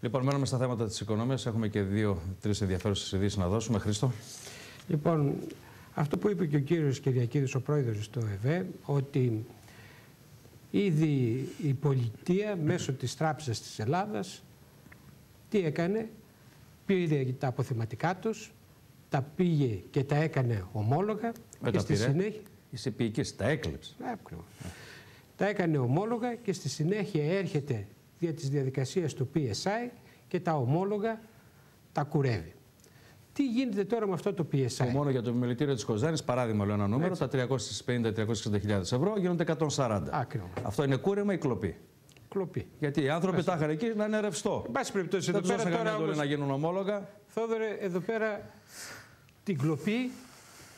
Λοιπόν, μένουμε στα θέματα της οικονομίας. Έχουμε και 2-3 ενδιαφέρουσες ειδήσεις να δώσουμε. Χρήστο. Λοιπόν, αυτό που είπε και ο κύριος Κυριακίδης, ο πρόεδρος του ΕΒΕ, ότι ήδη η πολιτεία μέσω της Τράπεζας της Ελλάδας τι έκανε, πήρε τα αποθεματικά τους, τα πήγε και τα έκανε ομόλογα και στη συνέχεια... Είσαι ποιηκής, τα έκλεψε. Τα έκανε ομόλογα και στη συνέχεια έρχεται δια της διαδικασίας του PSI και τα ομόλογα τα κουρεύει. Τι γίνεται τώρα με αυτό το PSI? Μόνο για το επιμελητήριο της Κοζάνης, παράδειγμα, λέω ένα νούμερο, τα 350-360.000 ευρώ γίνονται 140. Ακριβώς. Αυτό είναι κούρεμα ή κλοπή? Κλοπή. Γιατί οι άνθρωποι τα είχαν εκεί να είναι ρευστό. Εν πάση περιπτώσει, εδώ πέρα τώρα όμως, να γίνουν ομόλογα. Θόδωρε, εδώ πέρα την κλοπή,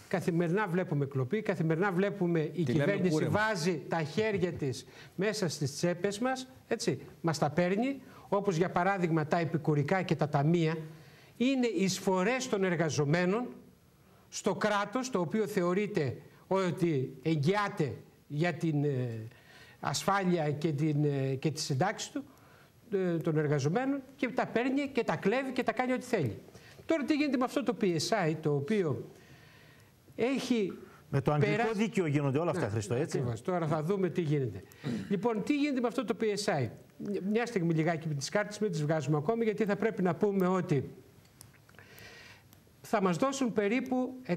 καθημερινά βλέπουμε κλοπή, καθημερινά βλέπουμε η κυβέρνηση βάζει τα χέρια της μέσα στις τσέπες μας, έτσι, μας τα παίρνει, όπως για παράδειγμα τα επικουρικά και τα ταμεία, είναι εισφορές των εργαζομένων στο κράτος, το οποίο θεωρείται ότι εγγυάται για την ασφάλεια και τη συντάξη του, των εργαζομένων, και τα παίρνει και τα κλέβει και τα κάνει ό,τι θέλει. Τώρα τι γίνεται με αυτό το PSI, το οποίο έχει... Με το αγγλικό δίκαιο γίνονται όλα αυτά, Χριστό, έτσι. Ακριβώς. Τώρα θα δούμε τι γίνεται. Λοιπόν, τι γίνεται με αυτό το PSI? Μια στιγμή λιγάκι με τις κάρτες, μην τις βγάζουμε ακόμη, γιατί θα πρέπει να πούμε ότι θα μας δώσουν περίπου 130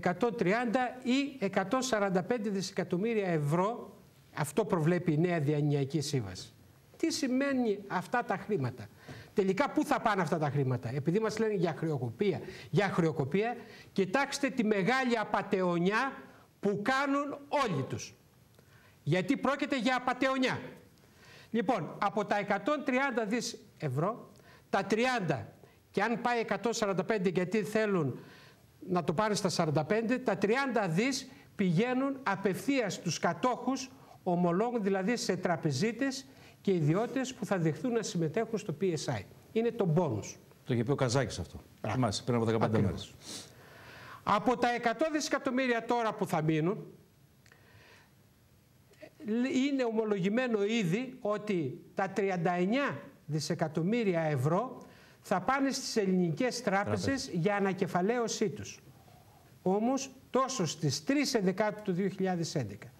ή 145 δισεκατομμύρια ευρώ. Αυτό προβλέπει η νέα διανοιακή σύμβαση. Τι σημαίνει αυτά τα χρήματα? Τελικά πού θα πάνε αυτά τα χρήματα? Επειδή μας λένε για χρεοκοπία, κοιτάξτε τη μεγάλη απατεωνιά που κάνουν όλοι τους. Γιατί πρόκειται για απατεωνιά. Λοιπόν, από τα 130 δις ευρώ, τα 30, και αν πάει 145 γιατί θέλουν να το πάρουν στα 45, τα 30 δις πηγαίνουν απευθείας στους κατόχους ομολόγων, δηλαδή σε τραπεζίτες και ιδιώτες που θα δεχθούν να συμμετέχουν στο PSI. Είναι το μπόνους. Το είχε πει ο Καζάκης αυτό. Θυμάσαι, πριν από 15 μέρες. Από τα 100 δισεκατομμύρια τώρα που θα μείνουν, είναι ομολογημένο ήδη ότι τα 39 δισεκατομμύρια ευρώ θα πάνε στις ελληνικές τράπεζες για ανακεφαλαίωσή τους. Όμως τόσο στις 3 Ενδεκάτου του 2011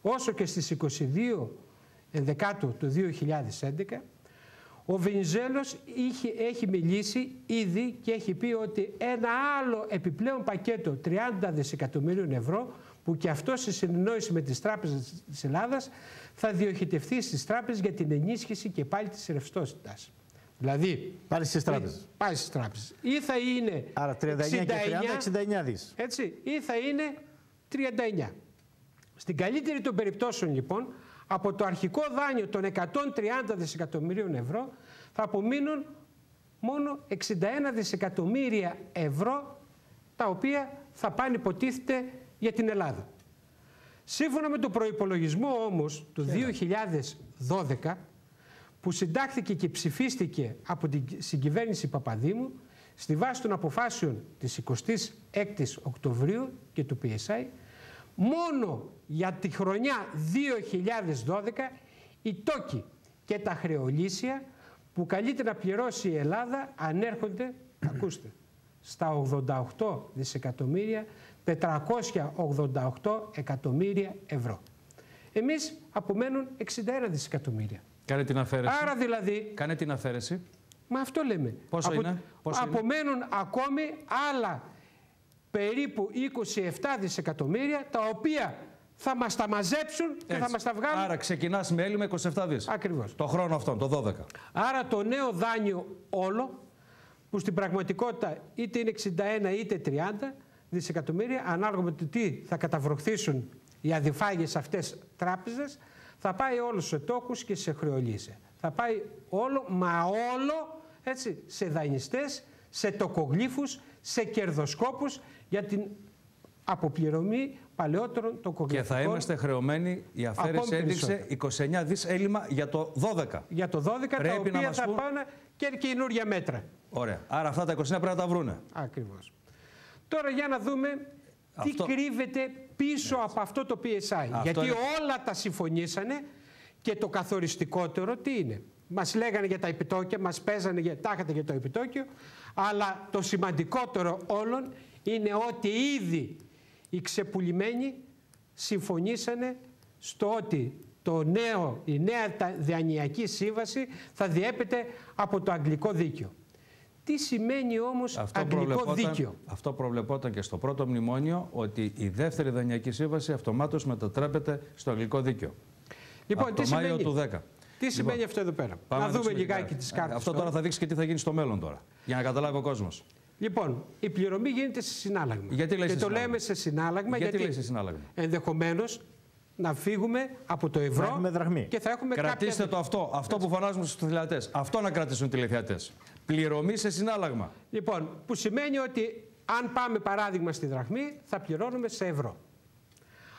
όσο και στις 22 Ενδεκάτου του 2011 ο Βενιζέλος έχει μιλήσει ήδη και έχει πει ότι ένα άλλο επιπλέον πακέτο 30 δισεκατομμύριων ευρώ, που και αυτό σε συνεννόηση με τις τράπεζες της Ελλάδας, θα διοχετευτεί στις τράπεζες για την ενίσχυση και πάλι της ρευστότητας. Δηλαδή, πάλι στις τράπεζες. Πάλι στις τράπεζες. Ή θα είναι άρα 39 και 30, 69 δις. Έτσι, ή θα είναι 39. Στην καλύτερη των περιπτώσεων, λοιπόν, από το αρχικό δάνειο των 130 δισεκατομμυρίων ευρώ θα απομείνουν μόνο 61 δισεκατομμύρια ευρώ, τα οποία θα πάνε υποτίθεται για την Ελλάδα. Σύμφωνα με τον προϋπολογισμό όμως του 2012, που συντάχθηκε και ψηφίστηκε από την συγκυβέρνηση Παπαδήμου στη βάση των αποφάσεων της 26ης Οκτωβρίου και του PSI, μόνο για τη χρονιά 2012 οι τόκοι και τα χρεολύσια που καλείται να πληρώσει η Ελλάδα ανέρχονται, ακούστε, στα 88 δισεκατομμύρια 488 εκατομμύρια ευρώ. Εμείς απομένουν 61 δισεκατομμύρια. Κάνε την αφαίρεση. Άρα δηλαδή... Κάνε την αφαίρεση. Μα αυτό λέμε. Πόσο είναι? Απομένουν ακόμη άλλα περίπου 27 δισεκατομμύρια, τα οποία θα μας τα μαζέψουν και θα μας τα βγάλουν. Άρα ξεκινάς με έλλειμμα 27 δις. Ακριβώς. Το χρόνο αυτόν, το 12. Άρα το νέο δάνειο όλο, που στην πραγματικότητα είτε είναι 61 είτε 30 δισεκατομμύρια, ανάλογα με το τι θα καταβροχθήσουν οι αδιφάγες αυτές τράπεζες, θα πάει όλο σε τόκους και σε χρεολύσια. Θα πάει όλο, μα όλο, έτσι, σε δανειστές, σε τοκογλύφους, σε κερδοσκόπους για την αποπληρωμή παλαιότερων τοκογλυφικών. Και θα είμαστε χρεωμένοι, η αφαίρεση έδειξε 29 δις έλλειμμα για το 12. Για το 12, τα οποία θα πάνε και καινούργια μέτρα. Ωραία. Άρα αυτά τα 29 πρέπει να τα βρούνε. Ακριβώς. Τώρα για να δούμε τι κρύβεται πίσω από αυτό το PSI. Γιατί όλα τα συμφωνήσανε και το καθοριστικότερο τι είναι? μας λέγανε για τα επιτόκια, μας παίζανε τάχατε για το επιτόκιο, αλλά το σημαντικότερο όλων είναι ότι ήδη οι ξεπουλημένοι συμφωνήσανε στο ότι η νέα δανειακή σύμβαση θα διέπεται από το αγγλικό δίκαιο. Τι σημαίνει όμως αγγλικό δίκαιο? Αυτό προβλεπόταν και στο πρώτο μνημόνιο, ότι η δεύτερη δανειακή σύμβαση αυτομάτως μετατρέπεται στο αγγλικό δίκαιο. Λοιπόν, από το Μάιο του 10. Τι σημαίνει αυτό εδώ πέρα? Να δούμε λιγάκι τις κάρτες. Αυτό τώρα θα δείξει και τι θα γίνει στο μέλλον τώρα, για να καταλάβει ο κόσμος. Λοιπόν, η πληρωμή γίνεται σε συνάλλαγμα. Γιατί λέει και σε το συνάλλαγμα? λέμε σε συνάλλαγμα, γιατί ενδεχομένως να φύγουμε από το ευρώ και θα έχουμε Κρατήστε το αυτό που φωνάζουμε στους τηλεθεατές. Αυτό να κρατήσουν οι τηλεθεατές. Πληρωμή σε συνάλλαγμα. Λοιπόν, που σημαίνει ότι αν πάμε παράδειγμα στη δραχμή θα πληρώνουμε σε ευρώ.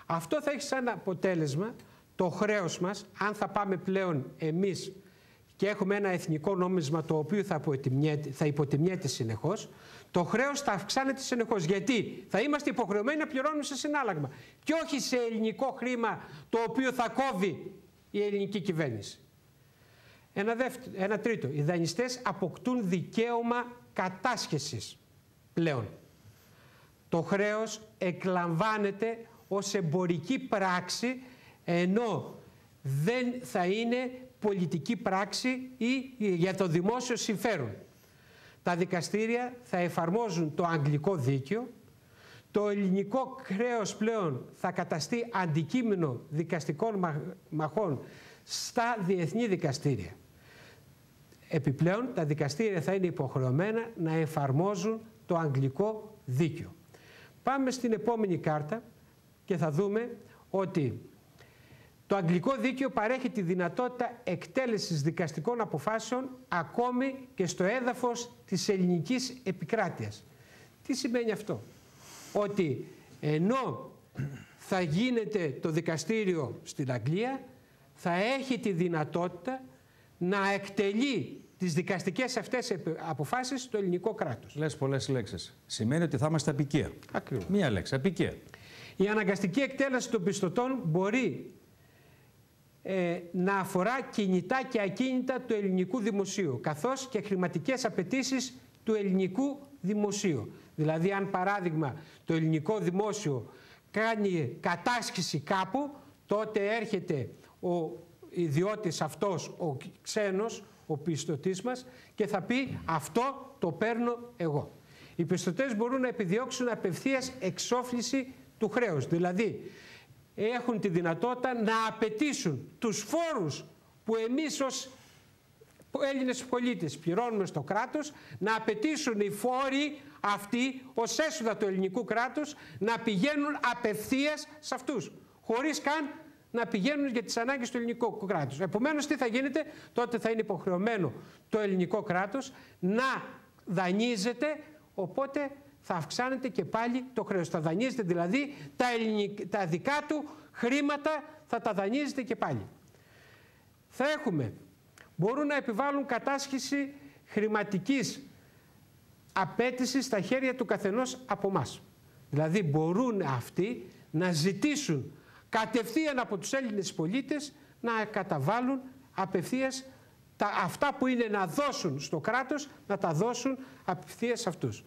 Αυτό θα έχει σαν αποτέλεσμα το χρέος μας, αν θα πάμε πλέον εμείς και έχουμε ένα εθνικό νόμισμα το οποίο θα υποτιμιέται συνεχώς, το χρέος θα αυξάνεται συνεχώς. Γιατί θα είμαστε υποχρεωμένοι να πληρώνουμε σε συνάλλαγμα και όχι σε ελληνικό χρήμα το οποίο θα κόβει η ελληνική κυβέρνηση. Ένα τρίτο, οι δανειστές αποκτούν δικαίωμα κατάσχεσης πλέον. Το χρέος εκλαμβάνεται ως εμπορική πράξη, ενώ δεν θα είναι πολιτική πράξη ή για το δημόσιο συμφέρον. Τα δικαστήρια θα εφαρμόζουν το αγγλικό δίκαιο, το ελληνικό χρέος πλέον θα καταστεί αντικείμενο δικαστικών μαχών στα διεθνή δικαστήρια. Επιπλέον, τα δικαστήρια θα είναι υποχρεωμένα να εφαρμόζουν το αγγλικό δίκαιο. Πάμε στην επόμενη κάρτα και θα δούμε ότι το αγγλικό δίκαιο παρέχει τη δυνατότητα εκτέλεσης δικαστικών αποφάσεων ακόμη και στο έδαφος της ελληνικής επικράτειας. Τι σημαίνει αυτό? Ότι ενώ θα γίνεται το δικαστήριο στην Αγγλία, θα έχει τη δυνατότητα να εκτελεί τις δικαστικές αυτές αποφάσεις στο ελληνικό κράτος. Λες πολλές λέξεις. Σημαίνει ότι θα είμαστε απικία. Ακριβώς. Μία λέξη, απικία. Η αναγκαστική εκτέλεση των πιστωτών μπορεί να αφορά κινητά και ακίνητα του ελληνικού δημοσίου, καθώς και χρηματικές απαιτήσεις του ελληνικού δημοσίου. Δηλαδή, αν παράδειγμα το ελληνικό δημόσιο κάνει κατάσχεση κάπου, τότε έρχεται ο ιδιώτης αυτός, ο ξένος, ο πιστωτής μας, και θα πει αυτό το παίρνω εγώ. Οι πιστωτές μπορούν να επιδιώξουν απευθείας εξόφληση του χρέους, δηλαδή έχουν τη δυνατότητα να απαιτήσουν τους φόρους που εμείς ως Έλληνες πολίτες πληρώνουμε στο κράτος, να απαιτήσουν οι φόροι αυτοί ως έσοδα του ελληνικού κράτους να πηγαίνουν απευθείας σε αυτούς, χωρίς καν να πηγαίνουν για τις ανάγκες του ελληνικού κράτους. Επομένως, τι θα γίνεται? Τότε θα είναι υποχρεωμένο το ελληνικό κράτος να δανείζεται, οπότε θα αυξάνεται και πάλι το χρέος. Θα δανείζεται δηλαδή τα δικά του χρήματα, θα τα δανείζεται και πάλι. Θα έχουμε, μπορούν να επιβάλλουν κατάσχεση χρηματικής απέτησης στα χέρια του καθενός από εμάς. Δηλαδή μπορούν αυτοί να ζητήσουν κατευθείαν από τους Έλληνες πολίτες να καταβάλουν απευθείας αυτά που είναι να δώσουν στο κράτος, να τα δώσουν απευθείας σε αυτούς.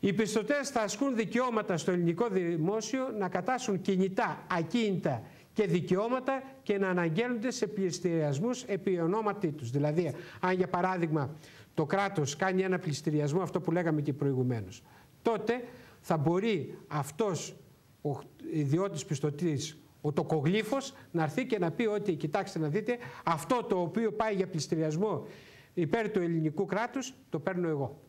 Οι πιστωτές θα ασκούν δικαιώματα στο ελληνικό δημόσιο να κατάσχουν κινητά, ακίνητα και δικαιώματα και να αναγγέλνονται σε πληστηριασμούς επί ονόματί τους. Δηλαδή, αν για παράδειγμα το κράτος κάνει ένα πληστηριασμό, αυτό που λέγαμε και προηγουμένως, τότε θα μπορεί αυτός ο ιδιώτης πιστωτής, ο τοκογλύφος, να έρθει και να πει ότι κοιτάξτε να δείτε, αυτό το οποίο πάει για πληστηριασμό υπέρ του ελληνικού κράτους το παίρνω εγώ.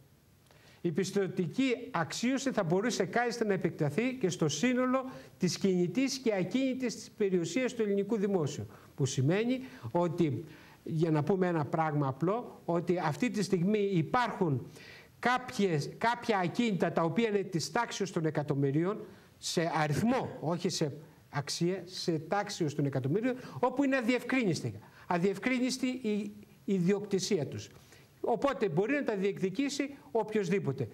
Η πιστωτική αξίωση θα μπορούσε κάλλιστα να επεκταθεί και στο σύνολο της κινητής και ακίνητης περιουσίας του ελληνικού δημόσιου. Που σημαίνει ότι, για να πούμε ένα πράγμα απλό, ότι αυτή τη στιγμή υπάρχουν κάποια ακίνητα τα οποία είναι της τάξης των εκατομμυρίων, σε αριθμό, όχι σε αξία, σε τάξης των εκατομμύριων, όπου είναι αδιευκρίνηστη η ιδιοκτησία τους. Οπότε μπορεί να τα διεκδικήσει οποιοσδήποτε.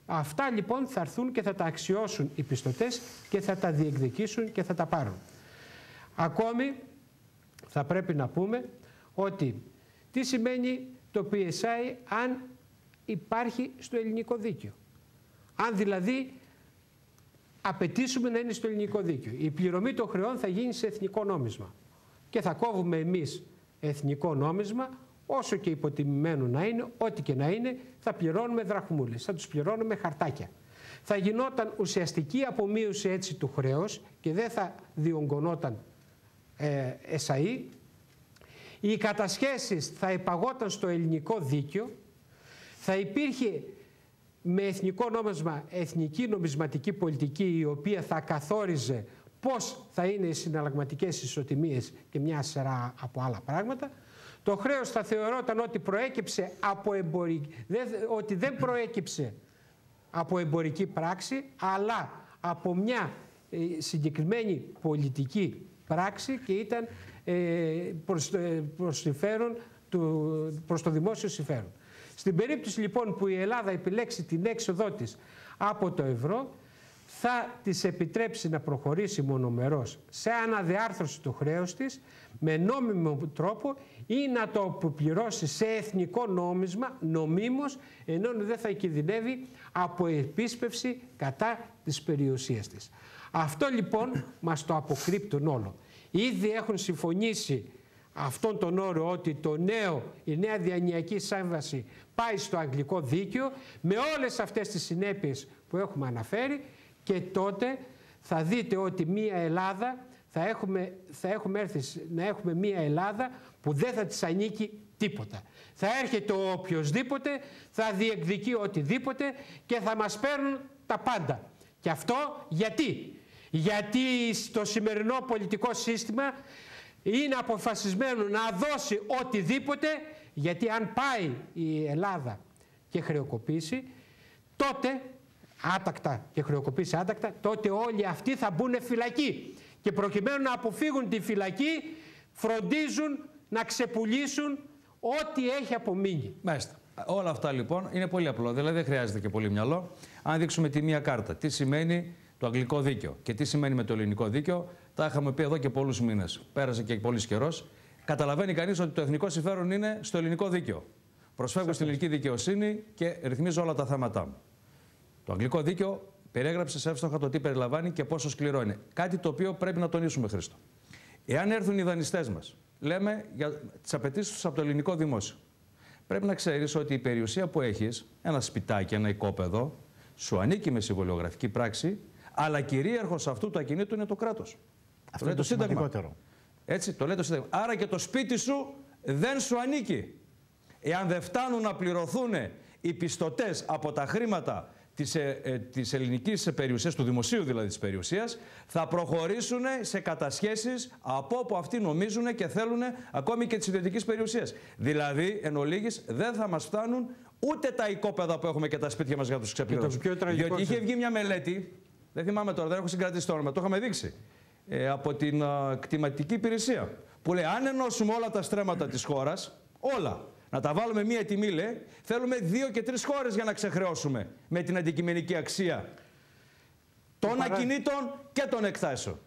Αυτά λοιπόν θα έρθουν και θα τα αξιώσουν οι πιστωτές και θα τα διεκδικήσουν και θα τα πάρουν. Ακόμη θα πρέπει να πούμε ότι Τι σημαίνει το PSI αν υπάρχει στο ελληνικό δίκαιο? Αν δηλαδή απαιτήσουμε να είναι στο ελληνικό δίκαιο. Η πληρωμή των χρεών θα γίνει σε εθνικό νόμισμα και θα κόβουμε εμείς εθνικό νόμισμα, όσο και υποτιμημένο να είναι, ό,τι και να είναι, θα πληρώνουμε δραχμούλες, θα τους πληρώνουμε χαρτάκια. Θα γινόταν ουσιαστική απομείωση έτσι του χρέους και δεν θα διονγκωνόταν ΕΣΑΗ. Οι κατασχέσεις θα υπαγόταν στο ελληνικό δίκαιο, θα υπήρχε με εθνικό νόμισμα εθνική νομισματική πολιτική, η οποία θα καθόριζε πώς θα είναι οι συναλλαγματικές ισοτιμίες και μια σειρά από άλλα πράγματα. Το χρέος θα θεωρόταν ότι προέκυψε από ότι δεν προέκυψε από εμπορική πράξη, αλλά από μια συγκεκριμένη πολιτική πράξη και ήταν προς το δημόσιο συμφέρον. Στην περίπτωση λοιπόν που η Ελλάδα επιλέξει την έξοδό της από το ευρώ, θα της επιτρέψει να προχωρήσει μονομερώς σε αναδιάρθρωση του χρέους της με νόμιμο τρόπο ή να το αποπληρώσει σε εθνικό νόμισμα νομίμως, ενώ δεν θα κινδυνεύει από επίσπευση κατά της περιουσίας της. Αυτό λοιπόν μας το αποκρύπτουν όλο. Ήδη έχουν συμφωνήσει αυτόν τον όρο ότι η νέα διανοιακή σύμβαση πάει στο αγγλικό δίκαιο με όλες αυτές τις συνέπειες που έχουμε αναφέρει, και τότε θα δείτε ότι μία Ελλάδα θα έχουμε έρθει να έχουμε μία Ελλάδα που δεν θα της ανήκει τίποτα. Θα έρχεται ο οποιοσδήποτε, θα διεκδικεί οτιδήποτε και θα μας παίρνουν τα πάντα. Και αυτό γιατί? Γιατί στο σημερινό πολιτικό σύστημα είναι αποφασισμένο να δώσει οτιδήποτε, γιατί αν πάει η Ελλάδα και χρεοκοπήσει, τότε άτακτα και χρεοκοπήσει άτακτα, τότε όλοι αυτοί θα μπουν φυλακή. Και προκειμένου να αποφύγουν τη φυλακή, φροντίζουν να ξεπουλήσουν ό,τι έχει απομείνει. Μάλιστα. Όλα αυτά λοιπόν είναι πολύ απλό, δηλαδή δεν χρειάζεται και πολύ μυαλό. Αν δείξουμε τη μία κάρτα, τι σημαίνει το αγγλικό δίκαιο και τι σημαίνει με το ελληνικό δίκαιο, τα είχαμε πει εδώ και πολλούς μήνες. Πέρασε και πολύς καιρός. Καταλαβαίνει κανείς ότι το εθνικό συμφέρον είναι στο ελληνικό δίκαιο. Προσφεύγω στην ελληνική δικαιοσύνη και ρυθμίζω όλα τα θέματα μου. Το αγγλικό δίκαιο περιέγραψε εύστοχα το τι περιλαμβάνει και πόσο σκληρό είναι. Κάτι το οποίο πρέπει να τονίσουμε, Χρήστο. Εάν έρθουν οι δανειστές μας, λέμε για τις απαιτήσεις τους από το ελληνικό δημόσιο. Πρέπει να ξέρεις ότι η περιουσία που έχεις, ένα σπιτάκι, ένα οικόπεδο, σου ανήκει με συμβολιογραφική πράξη, αλλά κυρίαρχος αυτού του ακινήτου είναι το κράτος. Αυτό είναι το σημαντικότερο. Έτσι, το λέει το Σύνταγμα. Άρα και το σπίτι σου δεν σου ανήκει. Εάν δεν φτάνουν να πληρωθούν οι πιστωτές από τα χρήματα της ελληνικής περιουσίας, του δημοσίου δηλαδή της περιουσίας, θα προχωρήσουν σε κατασχέσεις από όπου αυτοί νομίζουν και θέλουν ακόμη και της ιδιωτικής περιουσίας. Δηλαδή, εν ολίγης, δεν θα μας φτάνουν ούτε τα οικόπεδα που έχουμε και τα σπίτια μας για να τους ξεπληρώσουμε. Διότι είχε βγει μια μελέτη, δεν θυμάμαι τώρα, δεν έχω συγκρατήσει το όνομα, το είχαμε δείξει, από την κτηματική υπηρεσία, που λέει αν ενώσουμε όλα τα στρέμματα της χώρας, όλα, να τα βάλουμε μία τιμή, λέει, θέλουμε 2 και 3 χώρες για να ξεχρεώσουμε με την αντικειμενική αξία των ακινήτων και των εκτάσεων.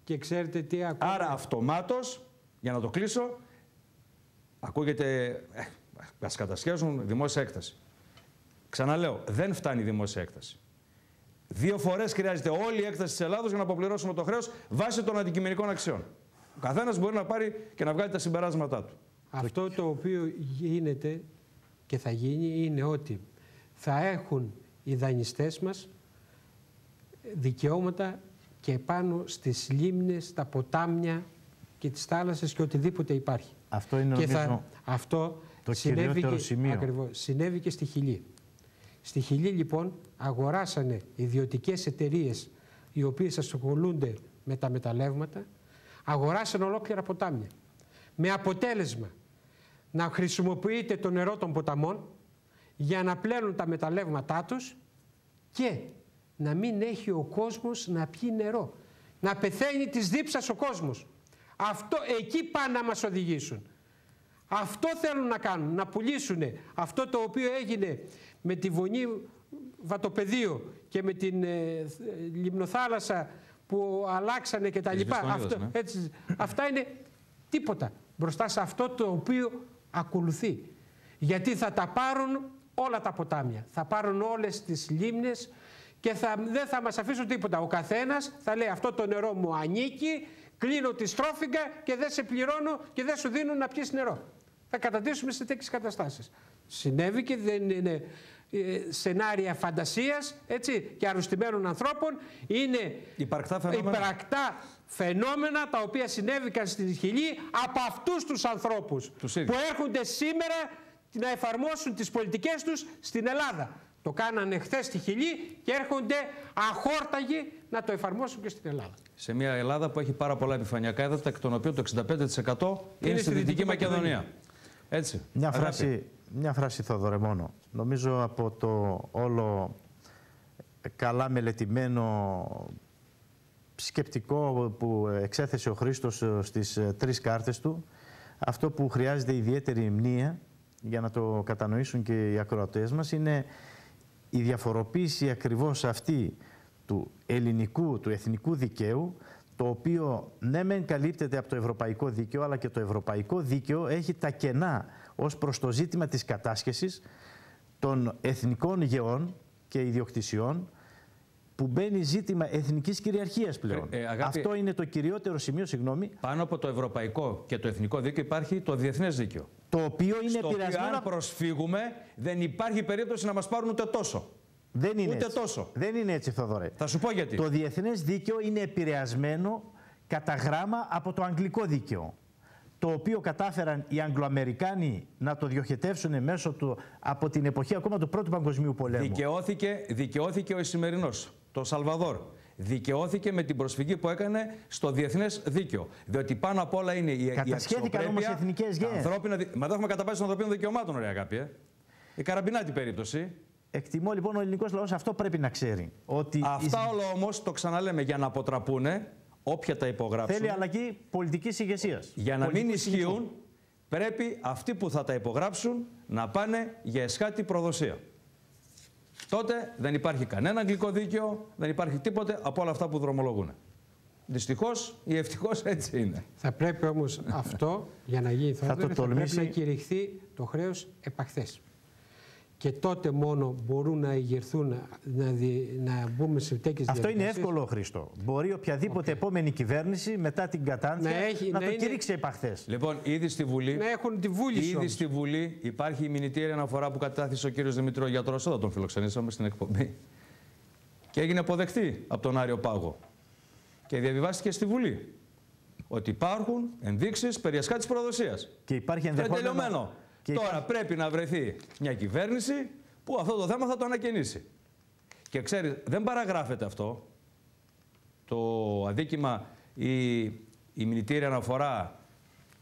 Και ξέρετε τι ακούγεται. Άρα αυτομάτως, για να το κλείσω, ακούγεται, ας κατασχέσουν δημόσια έκταση. Ξαναλέω, δεν φτάνει η δημόσια έκταση. 2 φορές χρειάζεται όλη η έκταση της Ελλάδος για να αποπληρώσουμε το χρέος βάσει των αντικειμενικών αξιών. Ο καθένας μπορεί να πάρει και να βγάλει τα συμπεράσματά του. Αυτό το οποίο γίνεται και θα γίνει είναι ότι θα έχουν οι δανειστές μας δικαιώματα και πάνω στις λίμνες, τα ποτάμια και τις θάλασσες και οτιδήποτε υπάρχει. Αυτό είναι αυτό το κυριότερο σημείο. Ακριβώς, συνέβη και στη Χιλή. Στη Χιλή λοιπόν αγοράσανε ιδιωτικές εταιρείες οι οποίες ασχολούνται με τα μεταλλεύματα, αγοράσανε ολόκληρα ποτάμια. Με αποτέλεσμα να χρησιμοποιείται το νερό των ποταμών για να πλένουν τα μεταλλεύματά τους και να μην έχει ο κόσμος να πιει νερό. Να πεθαίνει της δίψας ο κόσμος. Αυτό, εκεί πάνε να μας οδηγήσουν. Αυτό θέλουν να κάνουν, να πουλήσουν αυτό το οποίο έγινε με τη Βονή Βατοπεδίο και με την Λιμνοθάλασσα που αλλάξανε και τα λοιπά. Αυτά είναι τίποτα μπροστά σε αυτό το οποίο ακολουθεί. Γιατί θα τα πάρουν όλα τα ποτάμια, θα πάρουν όλες τις λίμνες και δεν θα μας αφήσουν τίποτα. Ο καθένας θα λέει αυτό το νερό μου ανήκει, κλείνω τη στρόφιγγα και δεν σε πληρώνω και δεν σου δίνουν να πιεις νερό. Θα καταντήσουμε σε τέτοιες καταστάσεις. Συνέβη και δεν είναι σενάρια φαντασίας, έτσι, και αρρωστημένων ανθρώπων. Είναι υπαρκτά φαινόμενα τα οποία συνέβηκαν στην Χιλή από αυτούς τους ανθρώπους που έρχονται σήμερα να εφαρμόσουν τις πολιτικές τους στην Ελλάδα. Το κάνανε χθες στη Χιλή και έρχονται αχόρταγοι να το εφαρμόσουν και στην Ελλάδα. Σε μια Ελλάδα που έχει πάρα πολλά επιφανειακά έδατα, εκ των οποίων το 65% είναι στη Δυτική Μακεδονία. Έτσι. Μια φράση, Θόδωρε, μόνο. Νομίζω από το όλο καλά μελετημένο σκεπτικό που εξέθεσε ο Χρήστος στις 3 κάρτες του, αυτό που χρειάζεται ιδιαίτερη μνήα για να το κατανοήσουν και οι ακροατές μας είναι η διαφοροποίηση ακριβώς αυτή του ελληνικού, του εθνικού δικαίου, το οποίο ναι μεν καλύπτεται από το ευρωπαϊκό δίκαιο, αλλά και το ευρωπαϊκό δίκαιο έχει τα κενά ως προς το ζήτημα της κατάσχεσης των εθνικών γεών και ιδιοκτησιών, που μπαίνει ζήτημα εθνικής κυριαρχίας πλέον. Αυτό είναι το κυριότερο σημείο, συγγνώμη. Πάνω από το ευρωπαϊκό και το εθνικό δίκαιο υπάρχει το διεθνές δίκαιο. Το οποίο είναι επηρεασμένο. Αν προσφύγουμε, δεν υπάρχει περίπτωση να μας πάρουν ούτε τόσο. Δεν είναι ούτε έτσι. τόσο. Δεν είναι έτσι, Θοδωρέ. Θα σου πω γιατί. Το διεθνές δίκαιο είναι επηρεασμένο κατά γράμμα από το αγγλικό δίκαιο, το οποίο κατάφεραν οι Αγγλοαμερικάνοι να το διοχετεύσουν μέσω του από την εποχή ακόμα του Πρώτου Παγκοσμίου Πολέμου. Δικαιώθηκε ο Ισημερινός, το Σαλβαδόρ. Δικαιώθηκε με την προσφυγή που έκανε στο διεθνές δίκαιο. Διότι πάνω απ' όλα είναι η κατασχέθηκαν όμως εθνικές γέες. Μα δεν έχουμε καταπάσει των ανθρωπίνων δικαιωμάτων, ωραία αγάπη. Η Καραμπινάτη περίπτωση. Εκτιμώ λοιπόν ο ελληνικός λαός αυτό πρέπει να ξέρει. Ότι αυτά όλα όμως, το ξαναλέμε, για να αποτραπούνε, όποια τα υπογράψουν. Θέλει αλλαγή πολιτικής ηγεσίας. Για να μην ισχύουν, πρέπει αυτοί που θα τα υπογράψουν να πάνε για εσχάτη προδοσία. Τότε δεν υπάρχει κανένα αγγλικό δίκαιο, δεν υπάρχει τίποτε από όλα αυτά που δρομολογούν. Δυστυχώς ή ευτυχώς έτσι είναι. Θα πρέπει όμως αυτό, για να γίνει θα πρέπει να κηρυχθεί το χρέος επαχθές. Και τότε μόνο μπορούν να ηγερθούν, να μπούμε σε τέτοιες διαδικασίες. Αυτό είναι εύκολο, Χρήστο. Μπορεί οποιαδήποτε επόμενη κυβέρνηση μετά την κατάντια να το κηρύξει επαχθές. Λοιπόν, ήδη στη Βουλή, να έχουν τη βούληση στη Βουλή υπάρχει η μηνυτήρια αναφορά που κατάθεσε ο κύριος Δημήτρη ο γιατρός, όταν τον φιλοξενήσαμε στην εκπομπή. Και έγινε αποδεκτή από τον Άριο Πάγο. Και διαβιβάστηκε στη Βουλή ότι υπάρχουν ενδείξεις περί εσχάτης προδοσίας. Και υπάρχει ενδεχόμενο. Τώρα πρέπει να βρεθεί μια κυβέρνηση που αυτό το θέμα θα το ανακαινήσει. Και ξέρεις, δεν παραγράφεται αυτό. Το αδίκημα, η μηνυτήρια αναφορά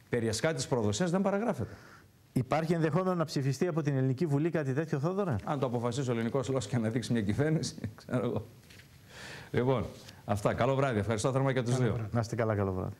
περί εσχάτης προδοσίας δεν παραγράφεται. Υπάρχει ενδεχόμενο να ψηφιστεί από την Ελληνική Βουλή κάτι τέτοιο, Θόδωρα? Αν το αποφασίσει ο ελληνικός λαός και να δείξει μια κυβέρνηση, ξέρω εγώ. Λοιπόν, αυτά. Καλό βράδυ. Ευχαριστώ θερμά και τους δύο. Να είστε καλά, καλό βράδυ.